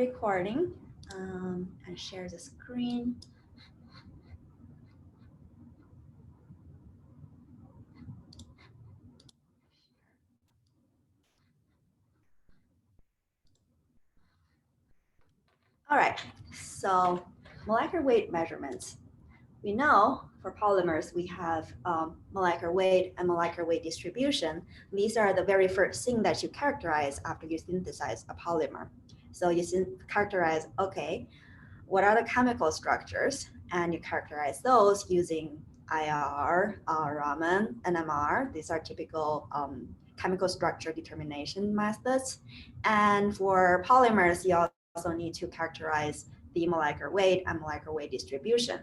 recording and share the screen. All right, so molecular weight measurements. We know for polymers, we have molecular weight and molecular weight distribution. These are the very first thing that you characterize after you synthesize a polymer. So you characterize, okay, what are the chemical structures? And you characterize those using IR, Raman, NMR. These are typical chemical structure determination methods. And for polymers, you also need to characterize the molecular weight and molecular weight distribution.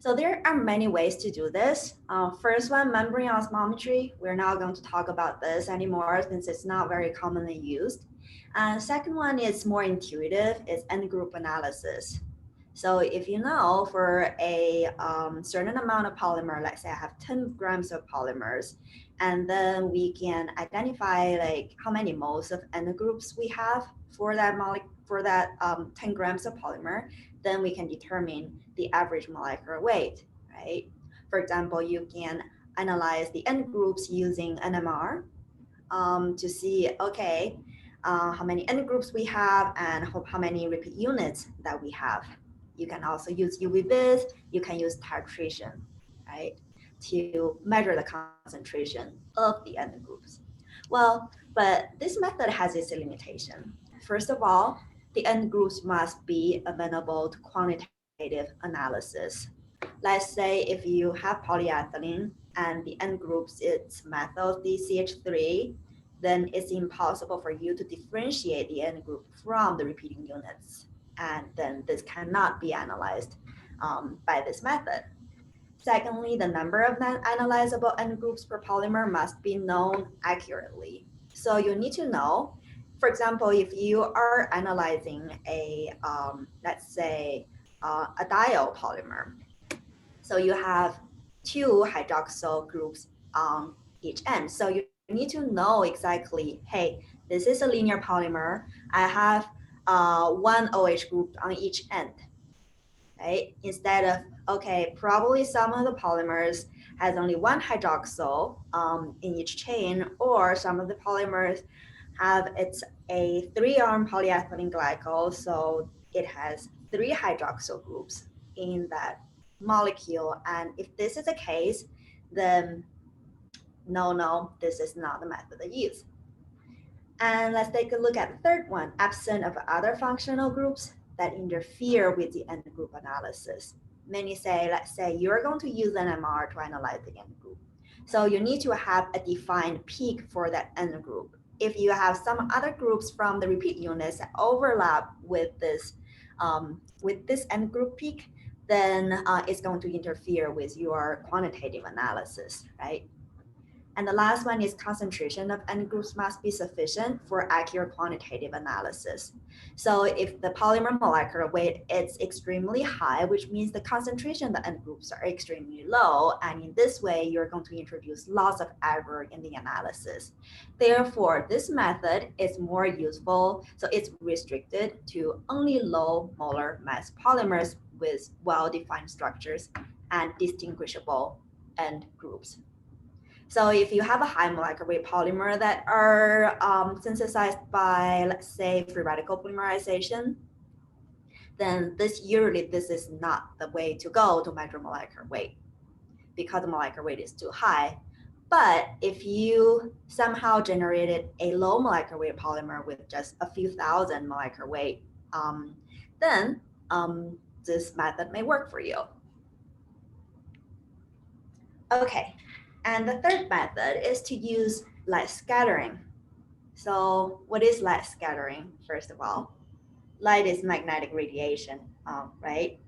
So there are many ways to do this. First one, membrane osmometry. We're not going to talk about this anymore since it's not very commonly used. And second one is more intuitive, it's end group analysis. So if you know for a certain amount of polymer, let's say I have 10 grams of polymers, and then we can identify like how many moles of end groups we have for that 10 grams of polymer, then we can determine the average molecular weight, right? For example, you can analyze the end groups using NMR to see, okay, how many end groups we have and how many repeat units that we have. You can also use UV-vis, you can use titration, right, to measure the concentration of the end groups. Well, but this method has its limitation. First of all, the end groups must be amenable to quantitative analysis. Let's say if you have polyethylene and the end groups is methyl DCH3, then it's impossible for you to differentiate the end group from the repeating units. And then this cannot be analyzed by this method. Secondly, the number of analyzable end groups per polymer must be known accurately. So you need to know, for example, if you are analyzing a, let's say, a diol polymer, so you have two hydroxyl groups on each end. So you need to know exactly, hey, this is a linear polymer. I have one OH group on each end, right? Instead of, okay, probably some of the polymers has only one hydroxyl in each chain, or some of the polymers have it's a 3-arm polyethylene glycol, so it has 3 hydroxyl groups in that molecule. And if this is the case, then no, this is not the method to use. And let's take a look at the third one, absent of other functional groups that interfere with the end group analysis. Many say, let's say you're going to use NMR to analyze the end group. So you need to have a defined peak for that end group. If you have some other groups from the repeat units that overlap with this end group peak, then it's going to interfere with your quantitative analysis, right? And the last one is concentration of end groups must be sufficient for accurate quantitative analysis. So if the polymer molecular weight is extremely high, which means the concentration of the end groups are extremely low, and in this way, you're going to introduce lots of error in the analysis. Therefore, this method is more useful, so it's restricted to only low molar mass polymers with well-defined structures and distinguishable end groups. So if you have a high molecular weight polymer that are synthesized by, let's say, free radical polymerization, then this is not the way to go to measure molecular weight because the molecular weight is too high. But if you somehow generated a low molecular weight polymer with just a few thousand molecular weight, then this method may work for you. Okay. And the third method is to use light scattering. So what is light scattering, first of all? Light is magnetic radiation, right?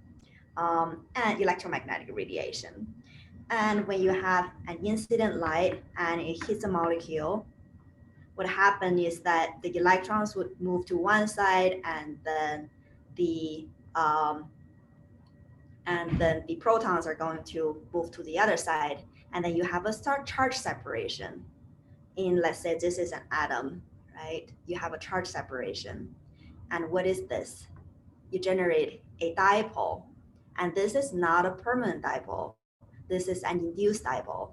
And electromagnetic radiation. And when you have an incident light and it hits a molecule, what happens is that the electrons would move to one side and then the protons are going to move to the other side. And then you have a charge separation in, let's say this is an atom, right? You have a charge separation. And what is this? You generate a dipole. And this is not a permanent dipole. This is an induced dipole.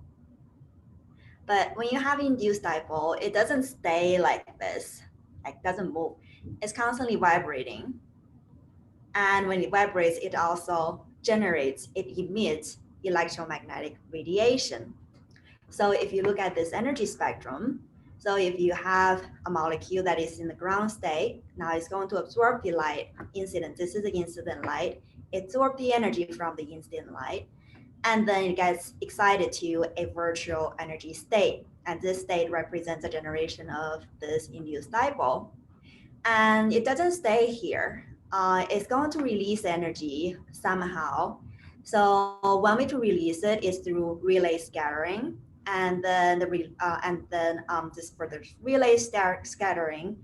But when you have induced dipole, it doesn't stay like this, like doesn't move. It's constantly vibrating. And when it vibrates, it also generates, it emits electromagnetic radiation. So if you look at this energy spectrum, so if you have a molecule that is in the ground state, now it's going to absorb the light incident. This is the incident light. It absorbs the energy from the incident light, and then it gets excited to a virtual energy state. And this state represents a generation of this induced dipole. And it doesn't stay here. It's going to release energy somehow. So one way to release it is through relay scattering, and then just for the relay scattering,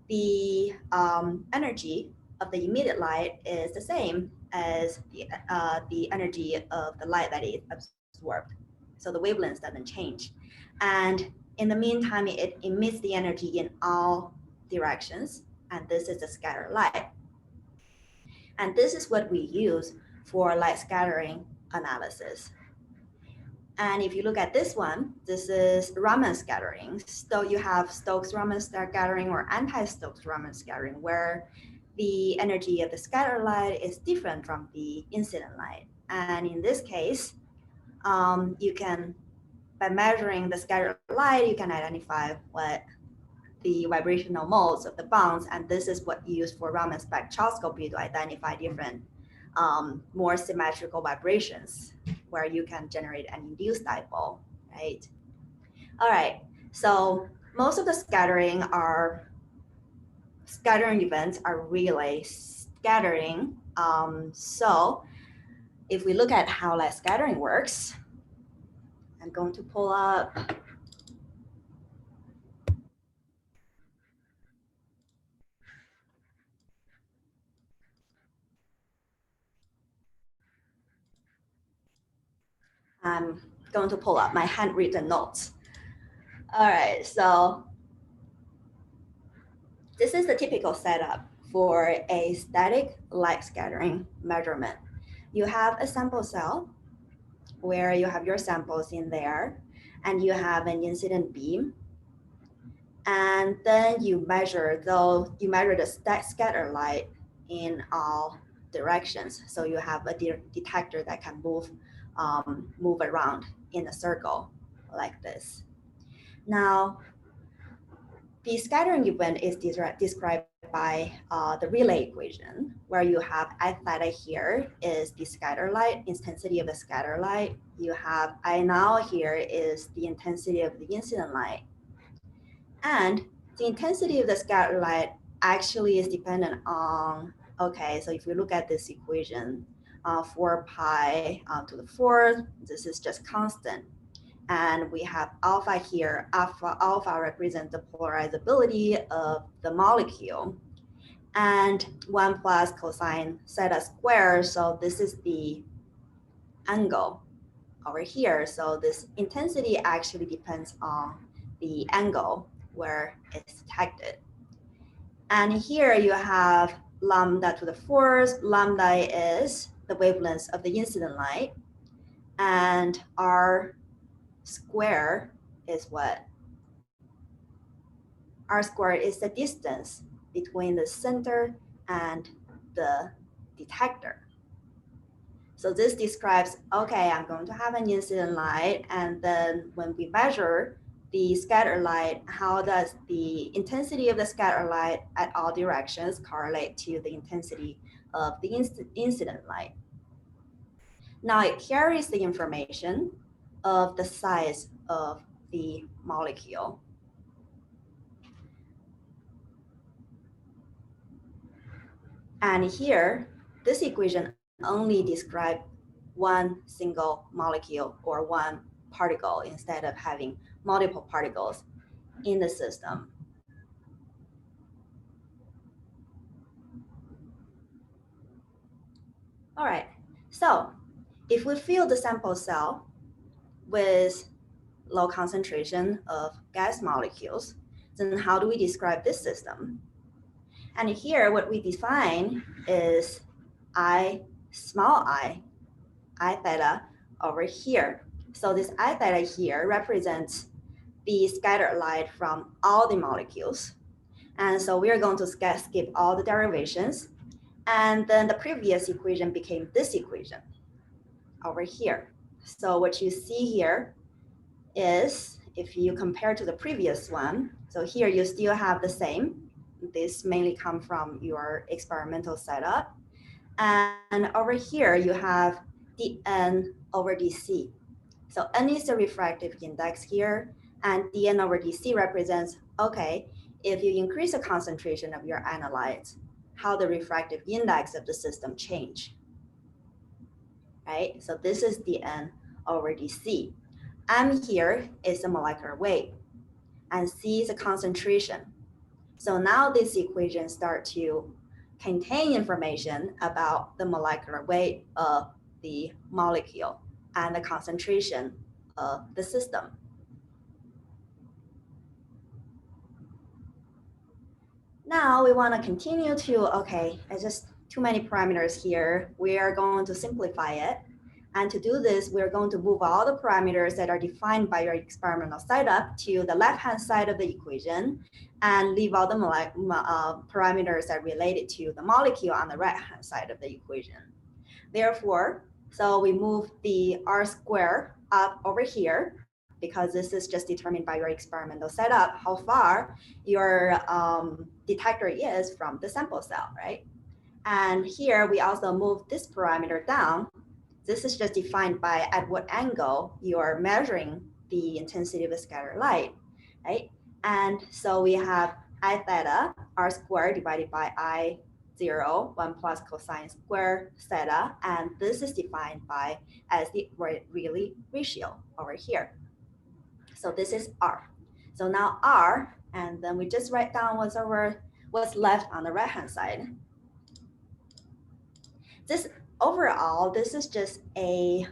the energy of the emitted light is the same as the energy of the light that is absorbed. So the wavelength doesn't change. And in the meantime, it emits the energy in all directions, and this is the scatter light. And this is what we use for light scattering analysis. And if you look at this one, this is Raman scattering. So you have Stokes-Raman scattering or anti-Stokes-Raman scattering, where the energy of the scatter light is different from the incident light. And in this case, you can, by measuring the scattered light, you can identify what the vibrational modes of the bonds, and this is what you use for Raman spectroscopy to identify different more symmetrical vibrations where you can generate an induced dipole, right? All right, so most of the scattering events are relay scattering. So if we look at how light scattering works, I'm going to pull up I'm going to pull up my handwritten notes. All right, so this is the typical setup for a static light scattering measurement. You have a sample cell where you have your samples in there, and you have an incident beam, and then you measure the scatter light in all directions. So you have a detector that can move around in a circle like this. Now, the scattering event is described by the relay equation, where you have I theta here is the scatter light, intensity of the scatter light. You have I now here is the intensity of the incident light. And the intensity of the scatter light actually is dependent on, okay, so if you look at this equation, 4 pi to the 4th, this is just constant. And we have alpha here. Alpha represents the polarizability of the molecule. And 1 plus cosine theta squared. So this is the angle over here. So this intensity actually depends on the angle where it's detected. And here you have lambda to the 4th. Lambda is the wavelength of the incident light. And R square is what? R squared is the distance between the center and the detector. So this describes, okay, I'm going to have an incident light, and then when we measure the scatter light, how does the intensity of the scatter light at all directions correlate to the intensity of the incident light? Now it carries the information of the size of the molecule. And here, this equation only describes one single molecule or one particle instead of having multiple particles in the system. All right, so if we fill the sample cell with low concentration of gas molecules, Then how do we describe this system? And here what we define is I small I theta over here. So this I theta here represents the scattered light from all the molecules. And so we are going to skip all the derivations. And then the previous equation became this equation over here. So what you see here is, if you compare to the previous one, so here you still have the same. This mainly come from your experimental setup. And over here, you have dN over dC. So N is the refractive index here, and dN over dC represents, okay, if you increase the concentration of your analytes, how the refractive index of the system change, right? So this is dN over dC. M here is the molecular weight, and C is the concentration. So now this equation start to contain information about the molecular weight of the molecule and the concentration of the system. Now we want to continue to, okay, it's just too many parameters here. We are going to simplify it. And to do this, we're going to move all the parameters that are defined by your experimental setup to the left-hand side of the equation and leave all the parameters that are related to the molecule on the right-hand side of the equation. Therefore, so we move the R square up over here because this is just determined by your experimental setup, how far your detector is from the sample cell, right? And here we also move this parameter down. This is just defined by at what angle you are measuring the intensity of the scattered light, right? And so we have I theta R squared divided by I 0, 1 plus cosine square theta, and this is defined by as the Rayleigh ratio over here. So this is R. So now R, and then we just write down what's left on the right-hand side. This overall, this is just a,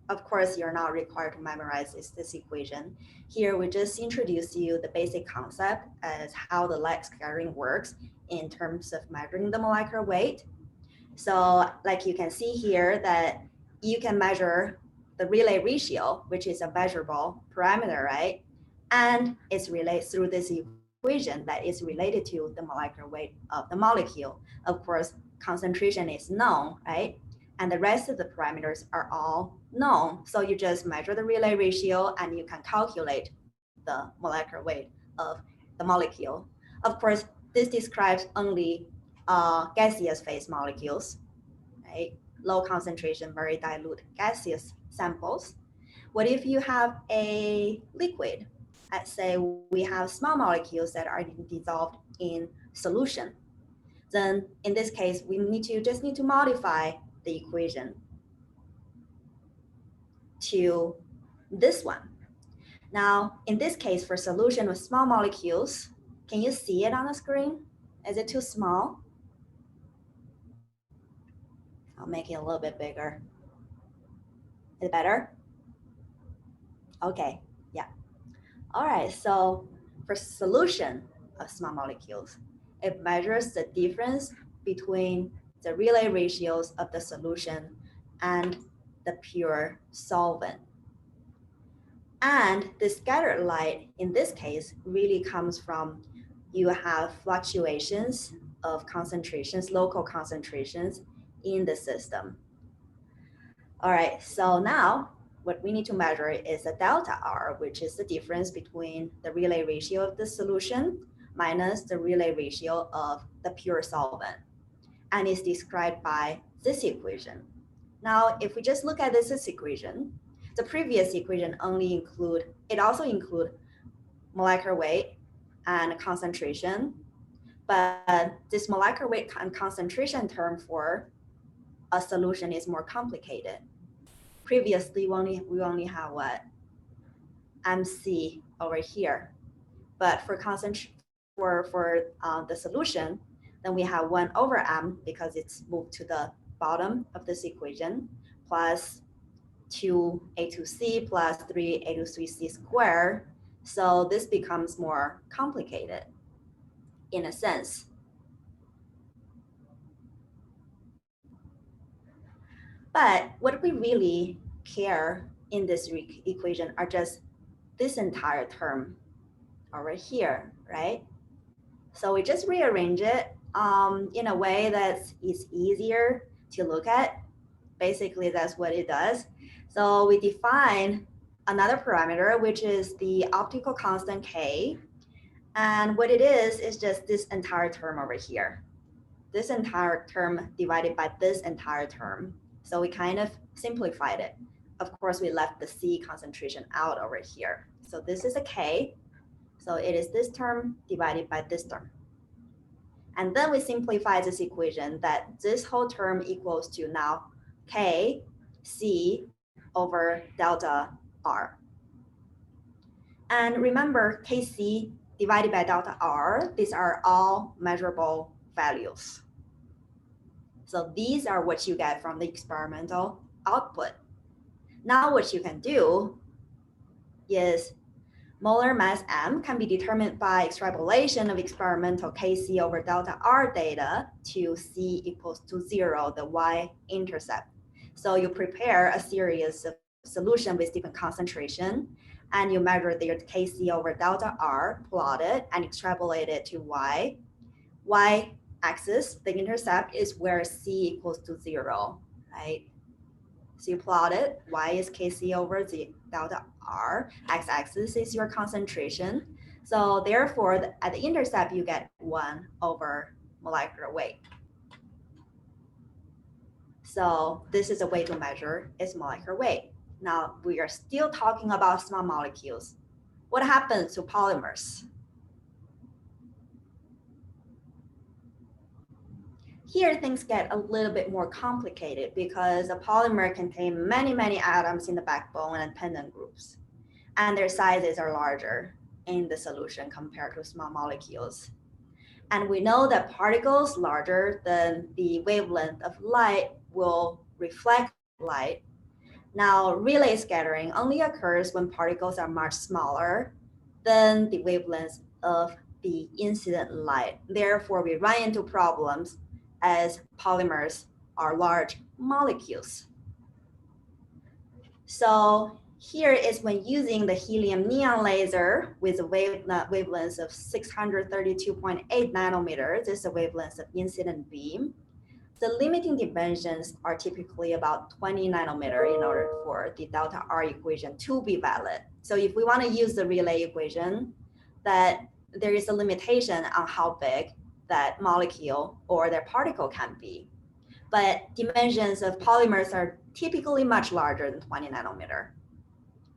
of course, you're not required to memorize this equation. Here, we just introduce you the basic concept as how the light scattering works in terms of measuring the molecular weight. So like you can see here that you can measure the Rayleigh ratio, which is a measurable parameter, right? And it's related through this equation that is related to the molecular weight of the molecule. Of course, concentration is known, right? And the rest of the parameters are all known. So you just measure the Rayleigh ratio and you can calculate the molecular weight of the molecule. Of course, this describes only gaseous phase molecules, right? Low concentration, very dilute gaseous samples. What if you have a liquid? Let's say we have small molecules that are dissolved in solution. Then in this case, we just need to modify the equation to this one. Now, in this case, for solution with small molecules, can you see it on the screen? Is it too small? I'll make it a little bit bigger. Is it better? Okay, yeah. All right, so for solution of small molecules, it measures the difference between the Rayleigh ratios of the solution and the pure solvent. And the scattered light in this case really comes from you have fluctuations of concentrations, local concentrations in the system. All right, so now what we need to measure is the delta R, which is the difference between the Rayleigh ratio of the solution minus the Rayleigh ratio of the pure solvent. And it's described by this equation. Now, if we just look at this equation, the previous equation also include molecular weight and concentration, but this molecular weight and concentration term for a solution is more complicated. Previously, we only have what? MC over here, but for the solution, then we have 1 over M because it's moved to the bottom of this equation, plus 2A2C plus 3A2C squared So this becomes more complicated in a sense. But what we really care in this equation are just this entire term over here, right? So we just rearrange it in a way that is easier to look at. Basically, that's what it does. So we define another parameter, which is the optical constant K. And what it is just this entire term over here. This entire term divided by this entire term. So we kind of simplified it. Of course, we left the C concentration out over here. So this is a K. So it is this term divided by this term. And then we simplify this equation that this whole term equals to now K C over delta R. And remember, Kc divided by delta R, these are all measurable values. So these are what you get from the experimental output. Now what you can do is molar mass M can be determined by extrapolation of experimental Kc over delta R data to C equals to 0, the y-intercept. So you prepare a series of solution with different concentration, and you measure their Kc over delta R, plot it, and extrapolate it to y. Y-axis, the intercept, is where C equals to 0, right? So you plot it, y is Kc over the delta R, x-axis is your concentration. So therefore, at the intercept, you get 1 over molecular weight. So this is a way to measure its molecular weight. Now, we are still talking about small molecules. What happens to polymers? Here, things get a little bit more complicated because a polymer contains many, many atoms in the backbone and pendant groups, and their sizes are larger in the solution compared to small molecules. And we know that particles larger than the wavelength of light will reflect light. Now, relay scattering only occurs when particles are much smaller than the wavelength of the incident light. Therefore, we run into problems as polymers are large molecules. So here is when using the helium neon laser with a wavelength of 632.8 nanometers, this is the wavelength of incident beam. The limiting dimensions are typically about 20 nanometer in order for the delta R equation to be valid. So if we want to use the relay equation, that there is a limitation on how big that molecule or that particle can be. But dimensions of polymers are typically much larger than 20 nanometer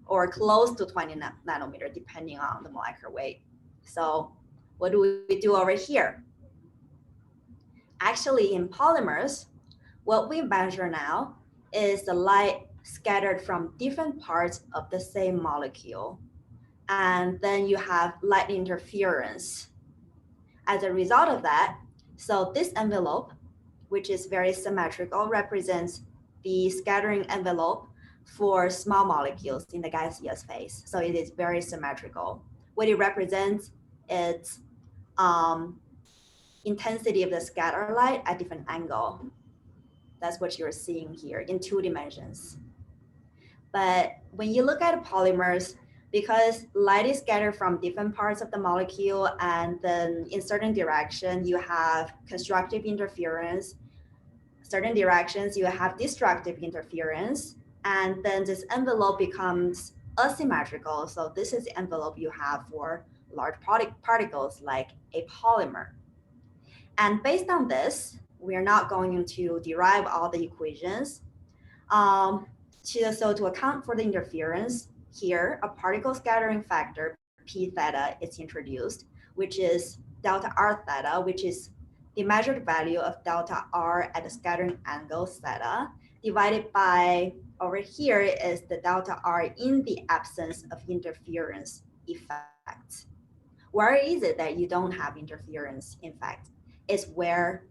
or close to 20 nanometer, depending on the molecular weight. So what do we do over here? Actually, in polymers, what we measure now is the light scattered from different parts of the same molecule. And then you have light interference. As a result of that, so this envelope, which is very symmetrical, represents the scattering envelope for small molecules in the gaseous phase. So it is very symmetrical. What it represents is intensity of the scatter light at different angle. That's what you're seeing here in 2 dimensions. But when you look at polymers, because light is scattered from different parts of the molecule, and then in certain direction, you have constructive interference. Certain directions, you have destructive interference. And then this envelope becomes asymmetrical. So this is the envelope you have for large particles like a polymer. And based on this, we are not going to derive all the equations. So to account for the interference, here a particle scattering factor, P theta, is introduced, which is delta R theta, which is the measured value of delta R at the scattering angle theta, divided by, over here is the delta R in the absence of interference effects. Where is it that you don't have interference in fact? Is where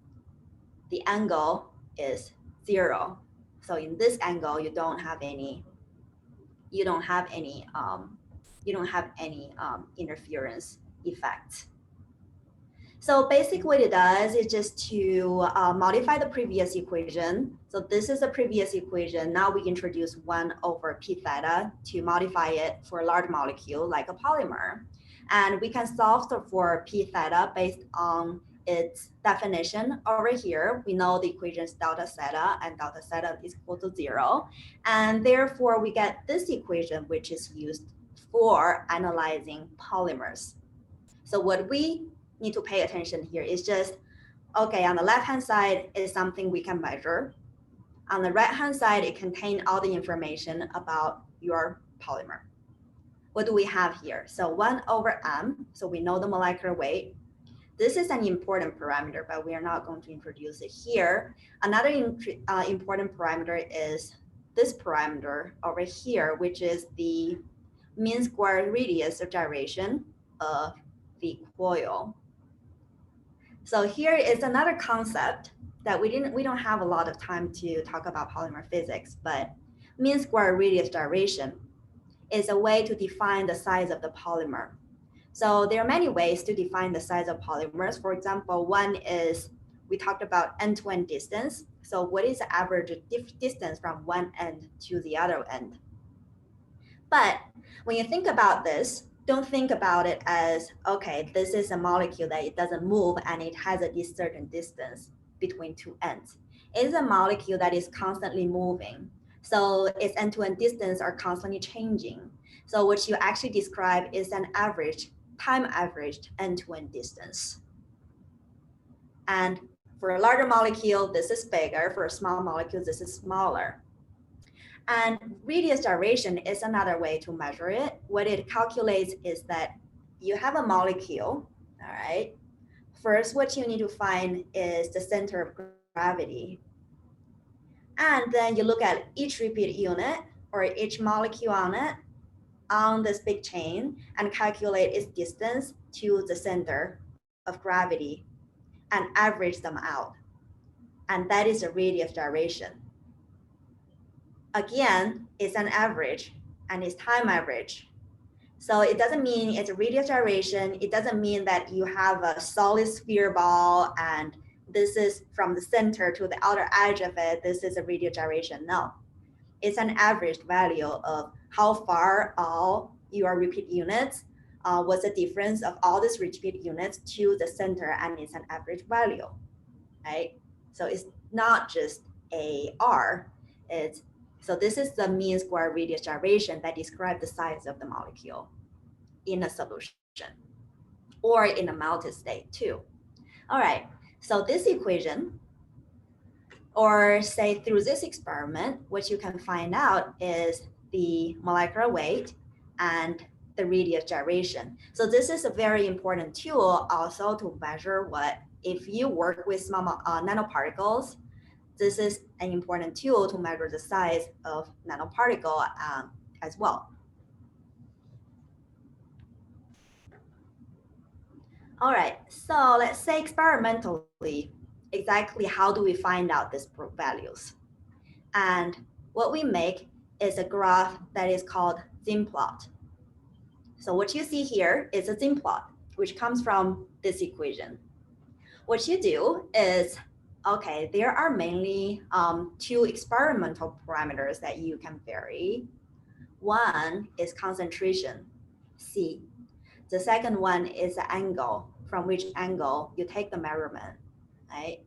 the angle is 0. So in this angle, you don't have any You don't have any interference effect. So basically what it does is just to modify the previous equation. So this is the previous equation. Now we introduce 1 over p theta to modify it for a large molecule like a polymer. And we can solve for p theta based on its definition over here. We know the equation is delta theta, and delta theta is equal to 0. And therefore we get this equation, which is used for analyzing polymers. So what we need to pay attention here is just, okay, on the left-hand side is something we can measure. On the right-hand side, it contains all the information about your polymer. What do we have here? So 1 over m, so we know the molecular weight. This is an important parameter, but we are not going to introduce it here. Another important parameter is this parameter over here, which is the mean square radius of gyration of the coil. So here is another concept that we don't have a lot of time to talk about polymer physics, but mean square radius gyration is a way to define the size of the polymer. So there are many ways to define the size of polymers. For example, one is we talked about end-to-end distance. So what is the average distance from one end to the other end? But when you think about this, don't think about it as, okay, this is a molecule that it doesn't move and it has a certain distance between two ends. It's a molecule that is constantly moving. So its end-to-end distance are constantly changing. So what you actually describe is an average, time averaged end-to-end distance. And for a larger molecule, this is bigger. For a small molecule, this is smaller. And radius gyration is another way to measure it. What it calculates is that you have a molecule, all right? First, what you need to find is the center of gravity. And then you look at each repeat unit or each molecule on it on this big chain and calculate its distance to the center of gravity and average them out. And that is a radius gyration. Again, it's an average and it's time average. So it doesn't mean it's a radius gyration. It doesn't mean that you have a solid sphere ball and this is from the center to the outer edge of it. This is a radius gyration. No, it's an average value of how far all your repeat units was the difference of all these repeat units to the center, and it's an average value, right? So it's not just a R, so this is the mean square radius gyration that describes the size of the molecule in a solution or in a melted state too. All right, so this equation, or say through this experiment, what you can find out is the molecular weight and the radius gyration. So this is a very important tool also to measure what, if you work with small nanoparticles, this is an important tool to measure the size of nanoparticle as well. All right, so let's say experimentally, exactly how do we find out these values? And what we make is a graph that is called Zim plot. So what you see here is a Zim plot, which comes from this equation. What you do is, okay, there are mainly two experimental parameters that you can vary. One is concentration, C. The second one is the angle, from which angle you take the measurement, right?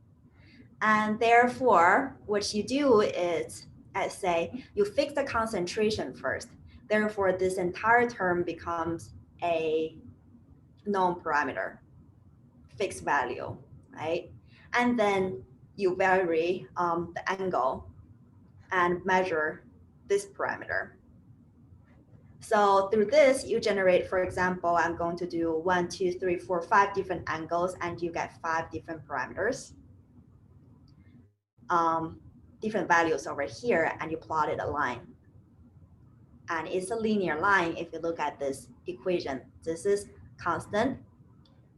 And therefore, what you do is, let's say, you fix the concentration first. Therefore, this entire term becomes a known parameter, fixed value, right? And then you vary the angle and measure this parameter. So through this, you generate, for example, I'm going to do 1, 2, 3, 4, 5 different angles, and you get 5 different parameters, different values over here, and you plotted a line. And it's a linear line if you look at this equation. This is constant,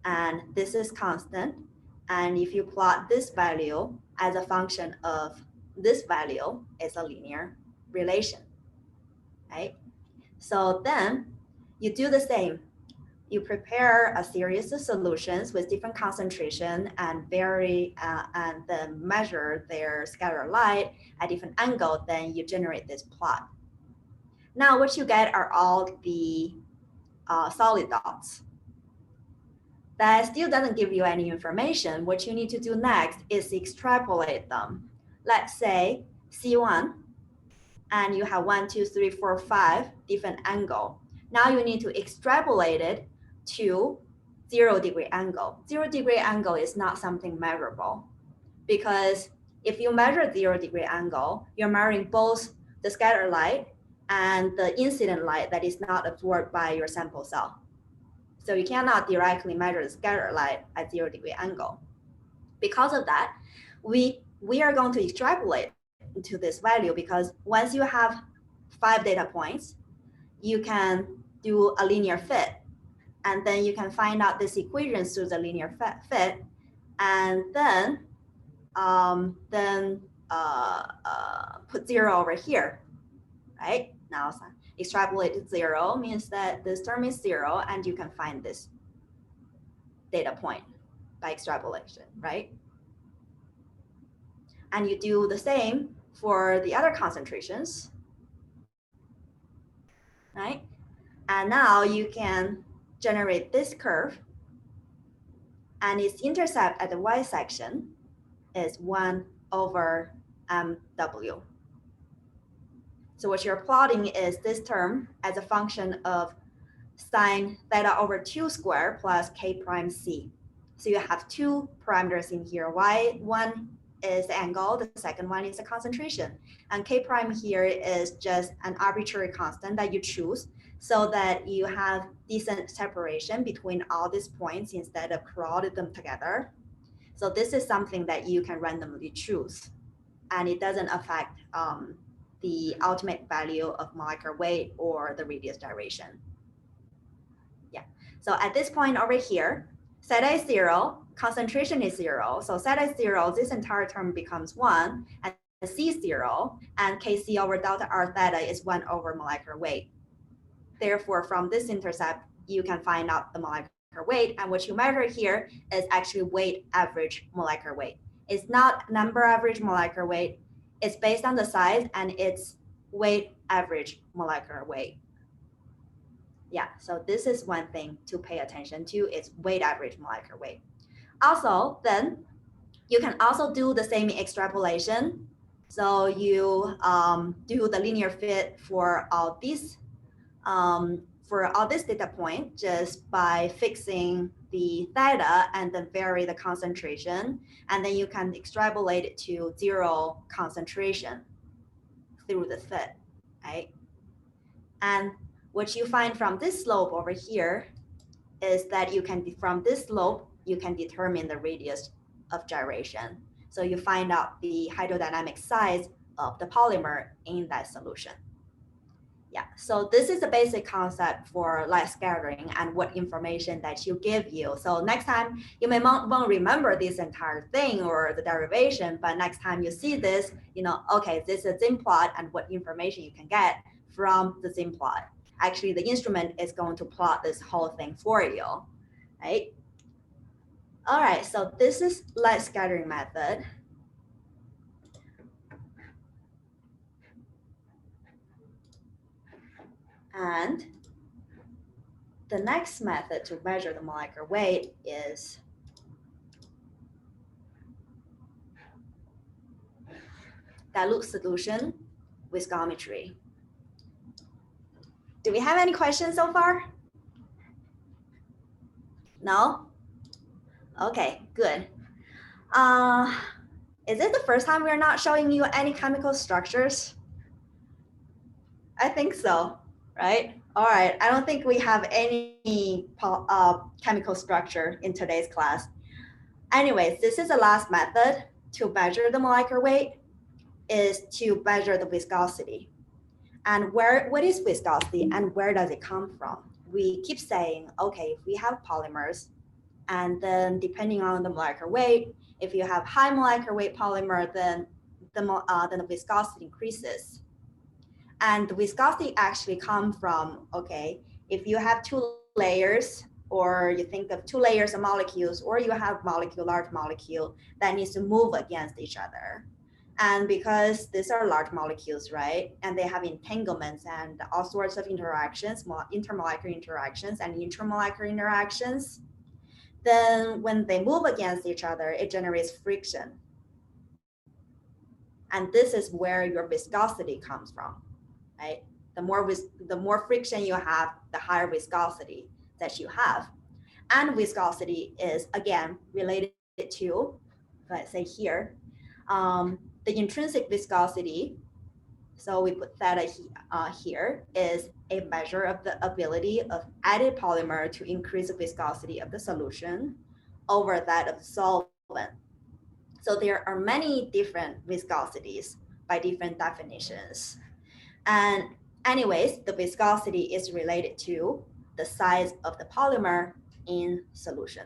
and this is constant. And if you plot this value as a function of this value, it's a linear relation, right? So then You do the same. You prepare a series of solutions with different concentration and and then measure their scatter light at different angle, then you generate this plot. Now what you get are all the solid dots. That still doesn't give you any information. What you need to do next is extrapolate them. Let's say C1, and you have 1, 2, 3, 4, 5 different angle. Now you need to extrapolate it to 0-degree angle. 0-degree angle is not something measurable, because if you measure 0-degree angle, you're measuring both the scatter light and the incident light that is not absorbed by your sample cell. So you cannot directly measure the scatter light at 0-degree angle. Because of that, we are going to extrapolate into this value, because once you have 5 data points, you can do a linear fit, and then you can find out this equation through the linear fit, and then put 0 over here, right? Now extrapolate to 0 means that this term is 0, and you can find this data point by extrapolation, right? And you do the same for the other concentrations, right? And now you can generate this curve, and its intercept at the y-section is 1 over mw. So what you're plotting is this term as a function of sine theta over 2 square plus k prime c. So you have two parameters in here. Y1 is the angle, the second one is the concentration. And k prime here is just an arbitrary constant that you choose so that you have decent separation between all these points instead of crowding them together. So this is something that you can randomly choose, and it doesn't affect the ultimate value of molecular weight or the radius gyration. Yeah, so at this point over here, theta is 0, concentration is 0. So theta is 0, this entire term becomes 1, and c is 0, and kc over delta r theta is 1 over molecular weight. Therefore, from this intercept, you can find out the molecular weight, and what you measure here is actually weight average molecular weight. It's not number average molecular weight. It's based on the size, and it's weight average molecular weight. Yeah, so this is one thing to pay attention to, is weight average molecular weight. Also, then you can also do the same extrapolation. So you do the linear fit for all these data point just by fixing the theta and then vary the concentration, and then you can extrapolate it to 0 concentration through the fit, right? And what you find from this slope over here is that you can, from this slope, you can determine the radius of gyration. So you find out the hydrodynamic size of the polymer in that solution. Yeah, so this is the basic concept for light scattering and what information that you give you. So next time, you may won't remember this entire thing or the derivation, but next time you see this, you know, okay, this is a Zim plot and what information you can get from the Zim plot. Actually, the instrument is going to plot this whole thing for you, right? All right, so this is light scattering method. And the next method to measure the molecular weight is dilute solution viscometry. Do we have any questions so far? No? Okay, good. Is it the first time we're not showing you any chemical structures? I think so, right? All right, I don't think we have any chemical structure in today's class. Anyways, this is the last method to measure the molecular weight, is to measure the viscosity. And what is viscosity and where does it come from? We keep saying, okay, if we have polymers, and then depending on the molecular weight, if you have high molecular weight polymer, then the viscosity increases. And the viscosity actually comes from, okay, If you have two layers, or you think of two layers of molecules, or you have large molecule that needs to move against each other. And because these are large molecules, right, and they have entanglements and all sorts of interactions, intermolecular interactions and intermolecular interactions, then when they move against each other, it generates friction. And this is where your viscosity comes from, right? The more friction you have, the higher viscosity that you have. And viscosity is, again, related to, let's say here, the intrinsic viscosity. So we put theta here is a measure of the ability of added polymer to increase the viscosity of the solution over that of the solvent. So there are many different viscosities by different definitions. And anyways, the viscosity is related to the size of the polymer in solution.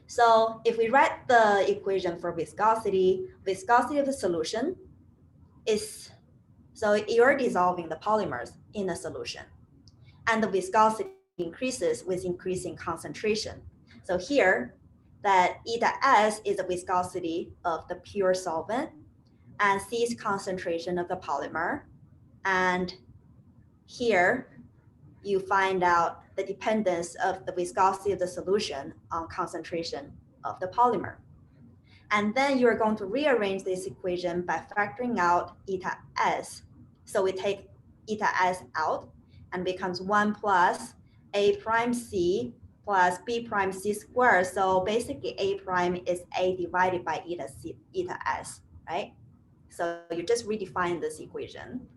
So if we write the equation for viscosity of the solution is, so you're dissolving the polymers in a solution, and the viscosity increases with increasing concentration. So here, that eta S is the viscosity of the pure solvent, and C is concentration of the polymer. And here, you find out the dependence of the viscosity of the solution on concentration of the polymer. And then you're going to rearrange this equation by factoring out eta S. So we take eta S out and becomes 1 plus A prime C plus B prime C squared. So basically A prime is A divided by eta S, right? So you just redefine this equation.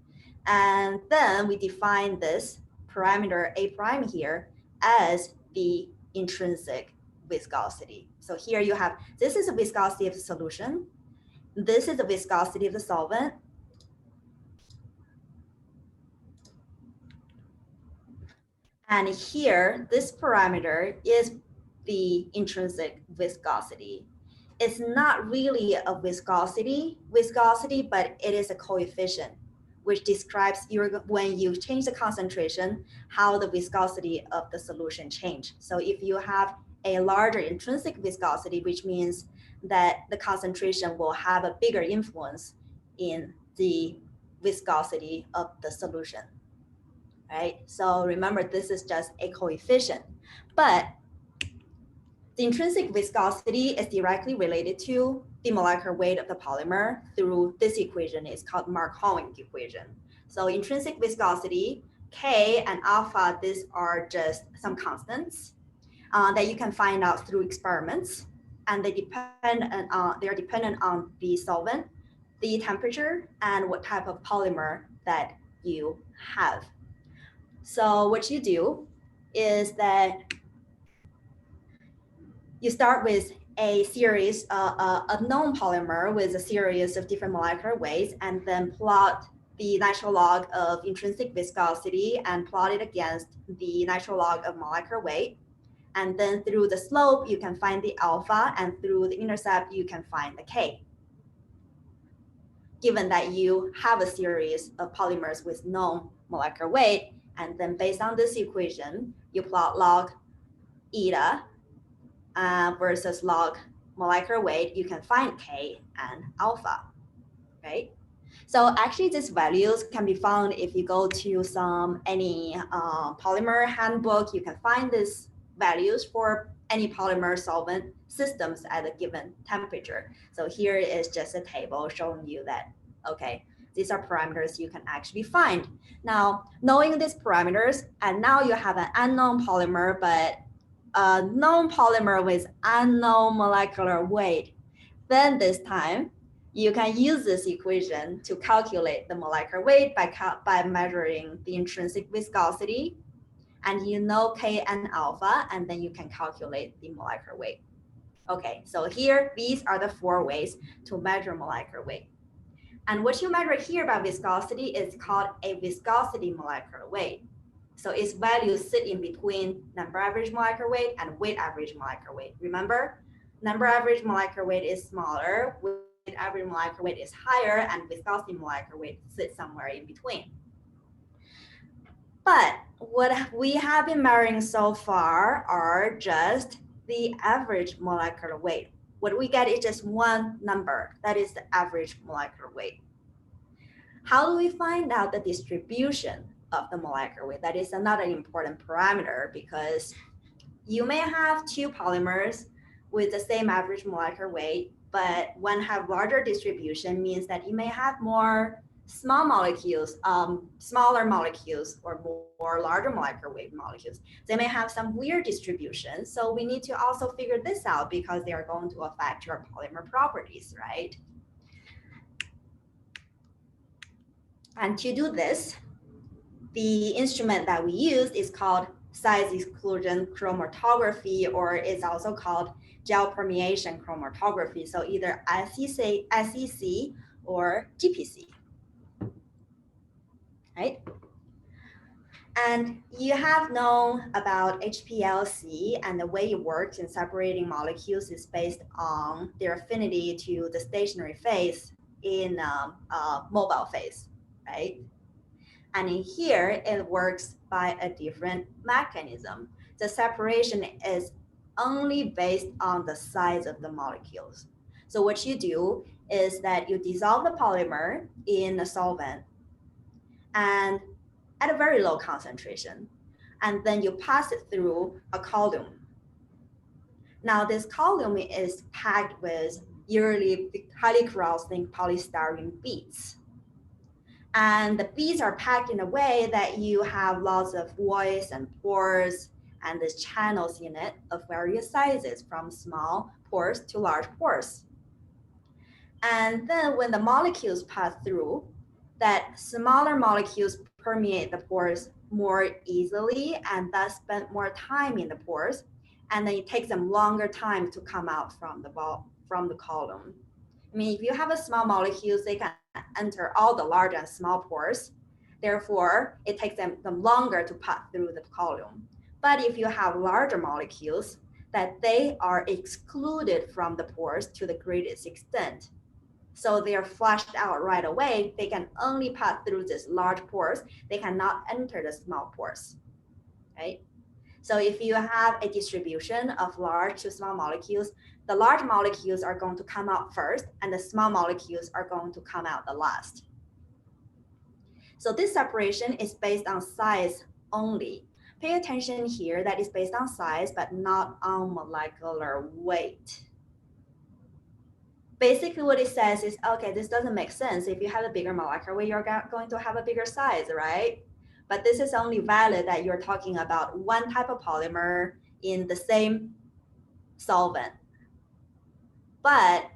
And then we define this parameter A prime here as the intrinsic viscosity. So here you have, this is the viscosity of the solution. This is the viscosity of the solvent. And here, this parameter is the intrinsic viscosity. It's not really a viscosity, but it is a coefficient, which describes when you change the concentration, how the viscosity of the solution change. So if you have a larger intrinsic viscosity, which means that the concentration will have a bigger influence in the viscosity of the solution, right? So remember, this is just a coefficient, but the intrinsic viscosity is directly related to the molecular weight of the polymer through this equation. It's called Markov equation. So intrinsic viscosity, K and alpha, these are just some constants that you can find out through experiments. And they're dependent on the solvent, the temperature, and what type of polymer that you have. So what you do is that you start with a series, a known polymer with a series of different molecular weights, and then plot the natural log of intrinsic viscosity and plot it against the natural log of molecular weight. And then through the slope, you can find the alpha, and through the intercept, you can find the K. Given that you have a series of polymers with known molecular weight, and then based on this equation, you plot log eta versus log molecular weight, you can find K and alpha, right? So actually these values can be found if you go to any polymer handbook. You can find these values for any polymer solvent systems at a given temperature. So here is just a table showing you that, okay, these are parameters you can actually find. Now, knowing these parameters, and now you have an unknown polymer, but a known polymer with unknown molecular weight, then this time you can use this equation to calculate the molecular weight by measuring the intrinsic viscosity, and you know K and alpha, and then you can calculate the molecular weight. Okay, so here, these are the 4 ways to measure molecular weight. And what you measure here by viscosity is called a viscosity molecular weight. So its values sit in between number average molecular weight and weight average molecular weight. Remember, number average molecular weight is smaller, weight average molecular weight is higher, and viscosity molecular weight sits somewhere in between. But what we have been measuring so far are just the average molecular weight. What we get is just one number, that is the average molecular weight. How do we find out the distribution of the molecular weight? That is another important parameter, because you may have two polymers with the same average molecular weight, but one have larger distribution means that you may have more small molecules, smaller molecules, or more larger molecular weight molecules. They may have some weird distribution. So we need to also figure this out, because they are going to affect your polymer properties, right? And to do this, the instrument that we use is called size exclusion chromatography, or it's also called gel permeation chromatography. So either SEC or GPC, right? And you have known about HPLC, and the way it works in separating molecules is based on their affinity to the stationary phase in mobile phase, right? And in here, it works by a different mechanism. The separation is only based on the size of the molecules. So what you do is that you dissolve the polymer in a solvent and at a very low concentration, and then you pass it through a column. Now this column is packed with usually highly corrosive polystyrene beads. And the beads are packed in a way that you have lots of voids and pores and the channels in it of various sizes, from small pores to large pores. And then when the molecules pass through, that smaller molecules permeate the pores more easily and thus spend more time in the pores. And then it takes them longer time to come out from the column. I mean, if you have a small molecules, they can enter all the large and small pores. Therefore, it takes them longer to pass through the column. But if you have larger molecules, that they are excluded from the pores to the greatest extent. So they are flushed out right away. They can only pass through these large pores. They cannot enter the small pores, right? So if you have a distribution of large to small molecules, the large molecules are going to come out first, and the small molecules are going to come out the last. So this separation is based on size only. Pay attention here, that is based on size, but not on molecular weight. Basically what it says is, okay, this doesn't make sense. If you have a bigger molecular weight, you're going to have a bigger size, right? But this is only valid that you're talking about one type of polymer in the same solvent. But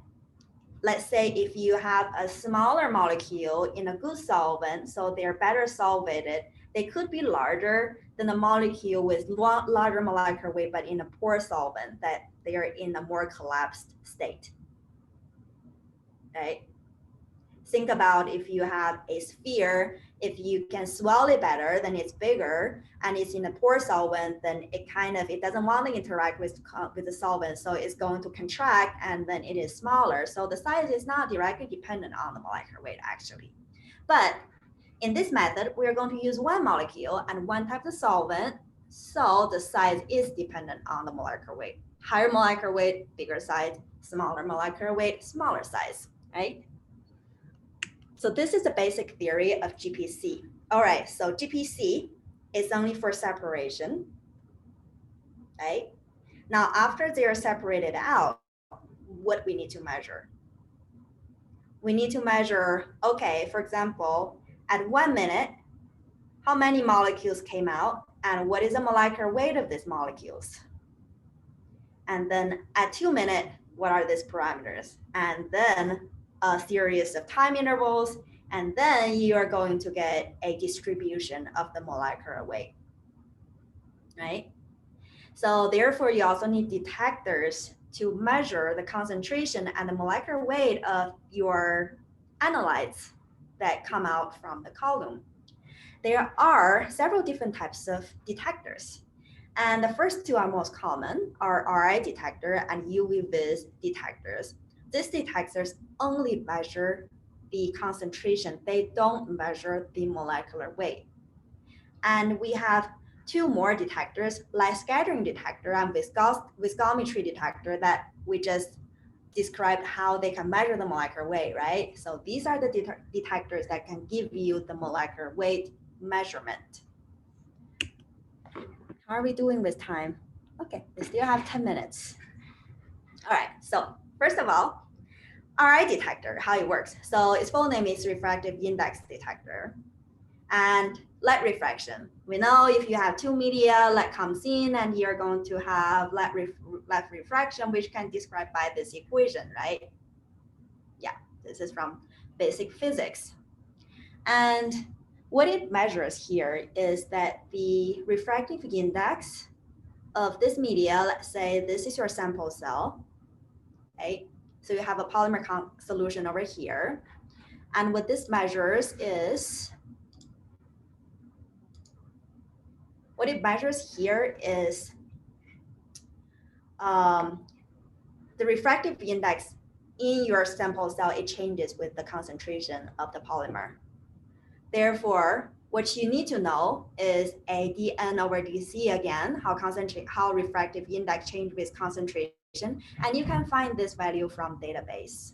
let's say if you have a smaller molecule in a good solvent, so they're better solvated, they could be larger than a molecule with larger molecular weight, but in a poor solvent, that they are in a more collapsed state, right? Think about if you have a sphere, if you can swell it better, then it's bigger, and it's in a poor solvent, then it doesn't want to interact with the solvent, so it's going to contract, and then it is smaller. So the size is not directly dependent on the molecular weight, actually. But in this method, we're going to use one molecule and one type of solvent, so the size is dependent on the molecular weight. Higher molecular weight, bigger size; smaller molecular weight, smaller size, right? So this is the basic theory of GPC. All right, so GPC is only for separation, right? Now, after they are separated out, what we need to measure? We need to measure, okay, for example, at 1 minute, how many molecules came out, and what is the molecular weight of these molecules? And then at 2 minutes, what are these parameters? And then a series of time intervals, and then you are going to get a distribution of the molecular weight, right? So therefore, you also need detectors to measure the concentration and the molecular weight of your analytes that come out from the column. There are several different types of detectors. And the first two are most common, are RI detector and UV-vis detectors. These detectors only measure the concentration. They don't measure the molecular weight. And we have two more detectors, light scattering detector and viscometry detector that we just described how they can measure the molecular weight, right? So these are the detectors that can give you the molecular weight measurement. How are we doing with time? Okay, we still have 10 minutes. All right, so first of all, RI detector, how it works. So its full name is refractive index detector. And light refraction. We know if you have two media, light comes in and you're going to have light refraction, which can describe by this equation, right? Yeah, this is from basic physics. And what it measures here is that the refractive index of this media, let's say this is your sample cell, okay? So you have a polymer solution over here. And what this measures is, what it measures here is the refractive index in your sample cell, it changes with the concentration of the polymer. Therefore, what you need to know is a dN over dC again, how refractive index change with concentration, and you can find this value from database.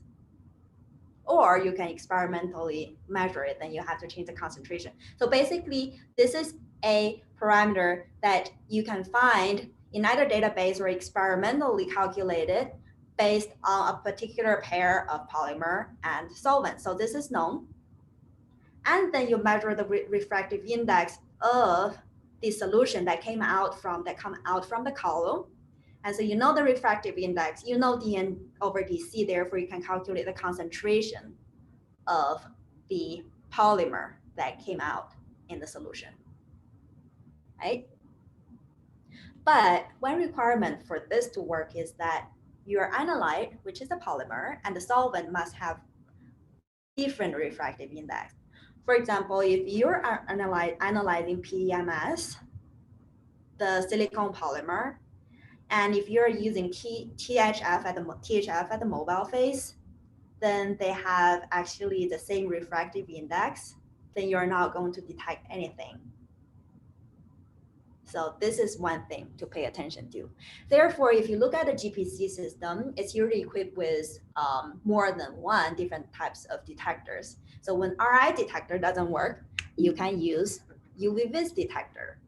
Or you can experimentally measure it, then you have to change the concentration. So basically, this is a parameter that you can find in either database or experimentally calculated based on a particular pair of polymer and solvent. So this is known. And then you measure the refractive index of the solution that come out from the column. And so you know the refractive index, you know dN over dC, therefore you can calculate the concentration of the polymer that came out in the solution, right? But one requirement for this to work is that your analyte, which is a polymer, and the solvent must have different refractive index. For example, if you're analyzing PEMS, the silicone polymer, and if you're using THF at the mobile phase, then they have actually the same refractive index, then you're not going to detect anything. So this is one thing to pay attention to. Therefore, if you look at the GPC system, it's usually equipped with more than one different types of detectors. So when RI detector doesn't work, you can use UV-vis detector.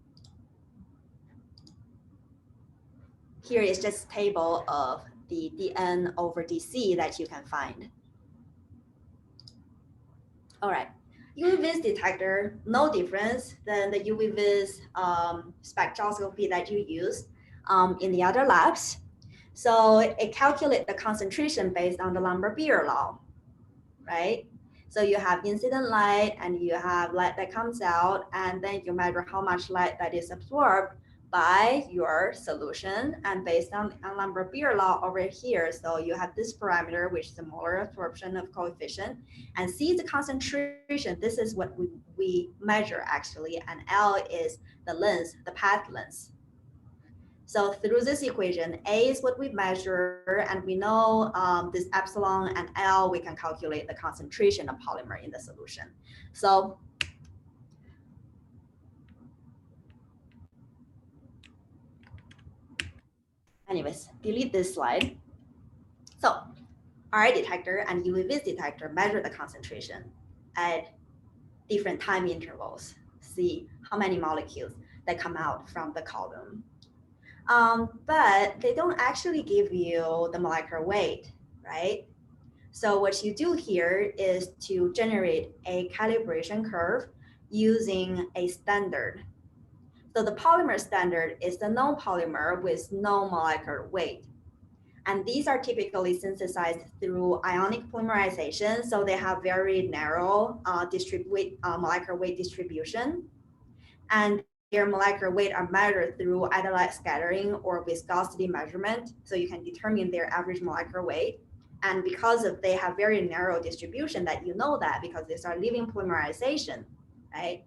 Here is just a table of the dN over dC that you can find. All right, UV-vis detector, no difference than the UV-vis spectroscopy that you use in the other labs. So it calculates the concentration based on the Lambert-Beer law, right? So you have incident light and you have light that comes out, and then you measure how much light that is absorbed by your solution, and based on Lambert-Beer law over here, so you have this parameter, which is the molar absorption of coefficient, and C is the concentration. This is what we measure actually, and L is the length, the path length. So through this equation, A is what we measure, and we know this epsilon and L, we can calculate the concentration of polymer in the solution. So anyways, delete this slide. So RI detector and UV-vis detector measure the concentration at different time intervals, see how many molecules that come out from the column. But they don't actually give you the molecular weight, right? So what you do here is to generate a calibration curve using a standard. So the polymer standard is the known polymer with no molecular weight. And these are typically synthesized through ionic polymerization. So they have very narrow molecular weight distribution. And their molecular weight are measured through either light scattering or viscosity measurement. So you can determine their average molecular weight. And because of they have very narrow distribution, that you know that because these are living polymerization, right?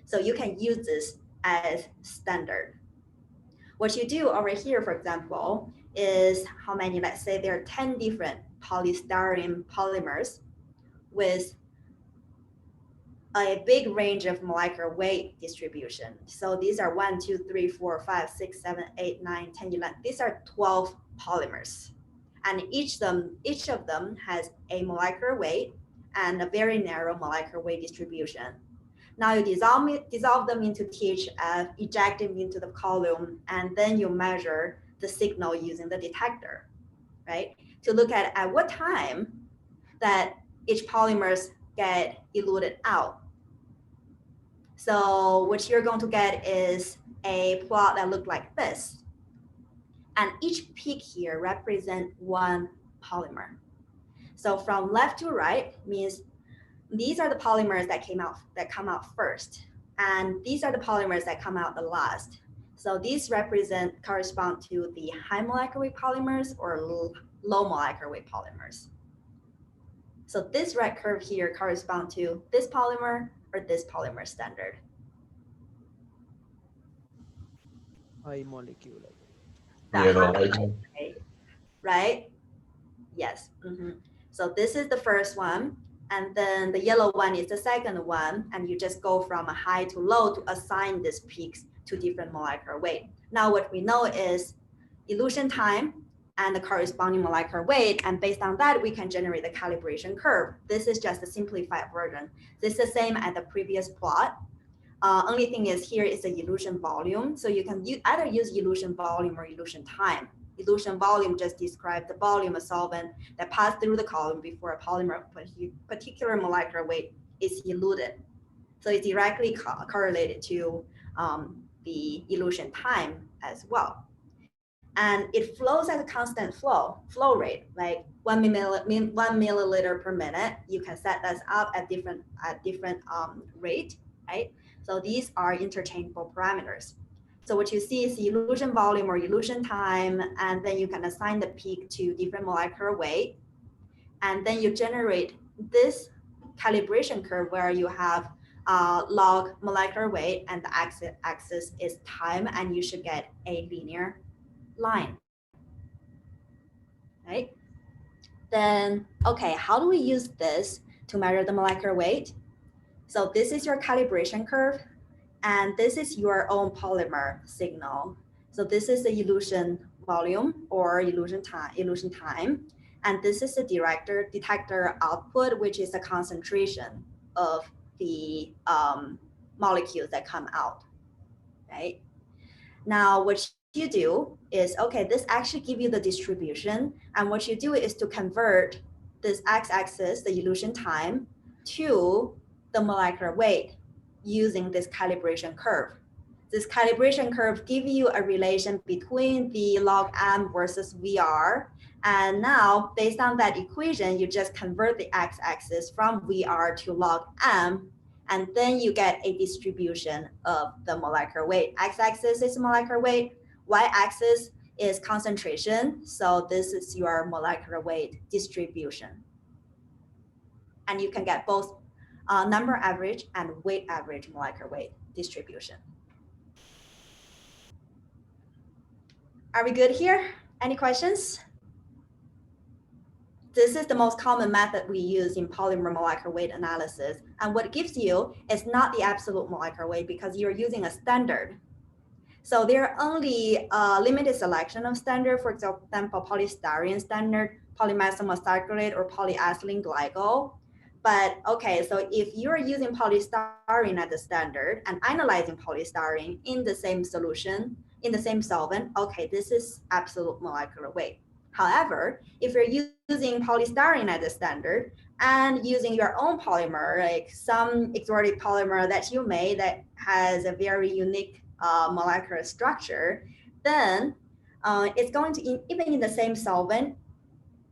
So you can use this as standard. What you do over here, for example, is how many, let's say there are 10 different polystyrene polymers with a big range of molecular weight distribution. So these are 1, 2, 3, 4, 5, 6, 7, 8, 9, 10, 11. These are 12 polymers. And each of them has a molecular weight and a very narrow molecular weight distribution. Now you dissolve them into THF, eject them into the column, and then you measure the signal using the detector, right? To look at what time that each polymers get eluted out. So what you're going to get is a plot that looks like this. And each peak here represents one polymer. So from left to right means these are the polymers that come out first. And these are the polymers that come out the last. So these correspond to the high molecular weight polymers or low molecular weight polymers. So this red curve here corresponds to this polymer or this polymer standard. high molecule, I guess. The Yeah, the high light. weight, right? Yes. So this is the first one. And then the yellow one is the second one. And you just go from a high to low to assign these peaks to different molecular weight. Now what we know is elution time and the corresponding molecular weight. And based on that, we can generate the calibration curve. This is just a simplified version. This is the same as the previous plot. Only thing is here is the elution volume. So you can either use elution volume or elution time. Elution volume just describes the volume of solvent that passed through the column before a polymer particular molecular weight is eluted. So it's directly correlated to the elution time as well. And it flows at a constant flow rate, like 1 milliliter per minute. You can set this up at different rate, right? So these are interchangeable parameters. So what you see is the elution volume or elution time, and then you can assign the peak to different molecular weight. And then you generate this calibration curve where you have log molecular weight and the axis is time, and you should get a linear line, right? Then, okay, how do we use this to measure the molecular weight? So this is your calibration curve, and this is your own polymer signal. So this is the elution volume or elution time. And this is the detector output, which is the concentration of the molecules that come out, right? Now, what you do is, okay, this actually gives you the distribution. And what you do is to convert this x-axis, the elution time, to the molecular weight using this calibration curve. This calibration curve gives you a relation between the log m versus VR. And now, based on that equation, you just convert the x-axis from VR to log m, and then you get a distribution of the molecular weight. X-axis is molecular weight, y-axis is concentration. So this is your molecular weight distribution. And you can get both number average and weight average molecular weight distribution. Are we good here? Any questions? This is the most common method we use in polymer molecular weight analysis. And what it gives you is not the absolute molecular weight because you're using a standard. So there are only a limited selection of standard, for example, polystyrene standard, polymethyl saccharide, or polyethylene glycol. But okay, so if you're using polystyrene as the standard and analyzing polystyrene in the same solution, in the same solvent, okay, this is absolute molecular weight. However, if you're using polystyrene as a standard and using your own polymer, like some exotic polymer that you made that has a very unique molecular structure, then it's going to, even in the same solvent,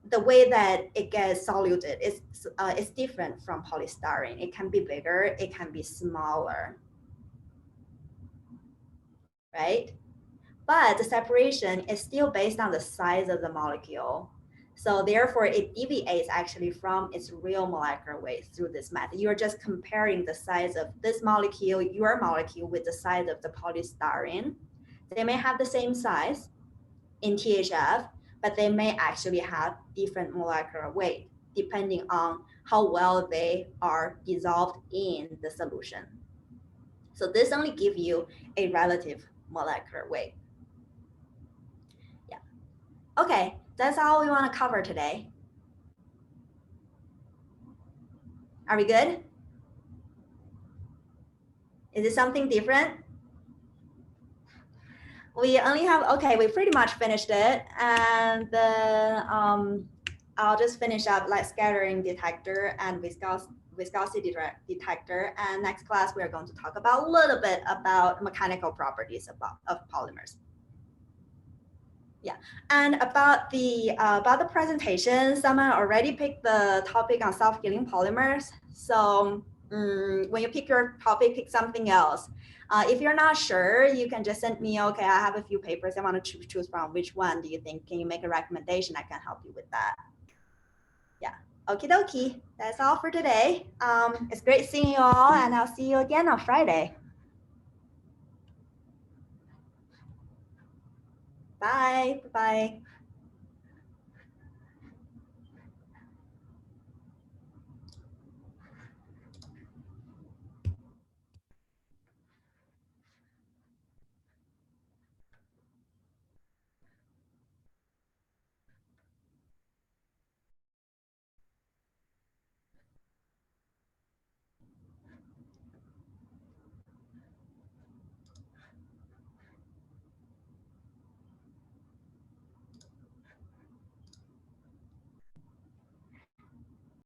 the way that it gets soluted is different from polystyrene. It can be bigger, it can be smaller, right? But the separation is still based on the size of the molecule. So therefore, it deviates actually from its real molecular weight through this method. You're just comparing the size of this molecule, your molecule, with the size of the polystyrene. They may have the same size in THF, but they may actually have different molecular weight. depending on how well they are dissolved in the solution. So this only gives you a relative molecular weight. Yeah. Okay, that's all we want to cover today. Are we good? Is it something different? We only have, okay, we pretty much finished it. And then I'll just finish up like scattering detector and viscosity detector. And next class, we're going to talk about a little bit about mechanical properties of polymers. Yeah, and about the presentation, someone already picked the topic on self-healing polymers. So when you pick your topic, pick something else. If you're not sure, you can just send me, okay, I have a few papers I want to choose from. Which one do you think? Can you make a recommendation? I can help you with that. Yeah, okie dokie. That's all for today. It's great seeing you all, and I'll see you again on Friday. Bye. Bye-bye.